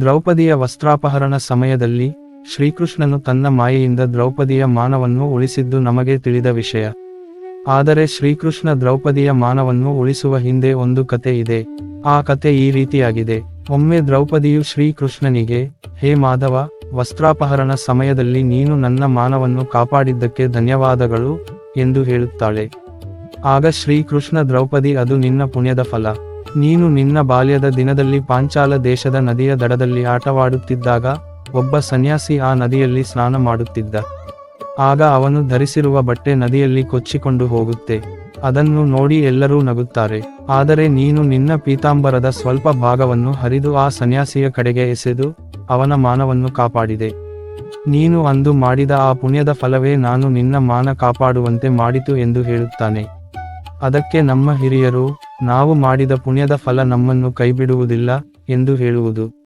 ದ್ರೌಪದಿಯ ವಸ್ತ್ರಾಪಹರಣ ಸಮಯದಲ್ಲಿ ಶ್ರೀಕೃಷ್ಣನು ತನ್ನ ಮಾಯೆಯಿಂದ ದ್ರೌಪದಿಯ ಮಾನವನ್ನು ಉಳಿಸಿದ್ದು ನಮಗೆ ತಿಳಿದ ವಿಷಯ. ಆದರೆ ಶ್ರೀಕೃಷ್ಣ ದ್ರೌಪದಿಯ ಮಾನವನ್ನು ಉಳಿಸುವ ಹಿಂದೆ ಒಂದು ಕತೆ ಇದೆ. ಆ ಕತೆ ಈ ರೀತಿಯಾಗಿದೆ. ಒಮ್ಮೆ ದ್ರೌಪದಿಯು ಶ್ರೀಕೃಷ್ಣನಿಗೆ, ಹೇ ಮಾಧವ, ವಸ್ತ್ರಾಪಹರಣ ಸಮಯದಲ್ಲಿ ನೀನು ನನ್ನ ಮಾನವನ್ನು ಕಾಪಾಡಿದ್ದಕ್ಕೆ ಧನ್ಯವಾದಗಳು ಎಂದು ಹೇಳುತ್ತಾಳೆ. ಆಗ ಶ್ರೀಕೃಷ್ಣ, ದ್ರೌಪದಿ, ಅದು ನಿನ್ನ ಪುಣ್ಯದ ಫಲ. ನೀನು ನಿನ್ನ ಬಾಲ್ಯದ ದಿನದಲ್ಲಿ ಪಾಂಚಾಲ ದೇಶದ ನದಿಯ ದಡದಲ್ಲಿ ಆಟವಾಡುತ್ತಿದ್ದಾಗ ಒಬ್ಬ ಸನ್ಯಾಸಿ ಆ ನದಿಯಲ್ಲಿ ಸ್ನಾನ ಮಾಡುತ್ತಿದ್ದ. ಆಗ ಅವನು ಧರಿಸಿರುವ ಬಟ್ಟೆ ನದಿಯಲ್ಲಿ ಕೊಚ್ಚಿಕೊಂಡು ಹೋಗುತ್ತೆ. ಅದನ್ನು ನೋಡಿ ಎಲ್ಲರೂ ನಗುತ್ತಾರೆ. ಆದರೆ ನೀನು ನಿನ್ನ ಪೀತಾಂಬರದ ಸ್ವಲ್ಪ ಭಾಗವನ್ನು ಹರಿದು ಆ ಸನ್ಯಾಸಿಯ ಕಡೆಗೆ ಎಸೆದು ಅವನ ಮಾನವನ್ನು ಕಾಪಾಡಿದೆ. ನೀನು ಅಂದು ಮಾಡಿದ ಆ ಪುಣ್ಯದ ಫಲವೇ ನಾನು ನಿನ್ನ ಮಾನ ಕಾಪಾಡುವಂತೆ ಮಾಡಿತು ಎಂದು ಹೇಳುತ್ತಾನೆ. ಅದಕ್ಕೆ ನಮ್ಮ ಹಿರಿಯರು, ನಾವು ಮಾಡಿದ ಪುಣ್ಯದ ಫಲ ನಮ್ಮನ್ನು ಕೈಬಿಡುವುದಿಲ್ಲ ಎಂದು ಹೇಳುವುದು.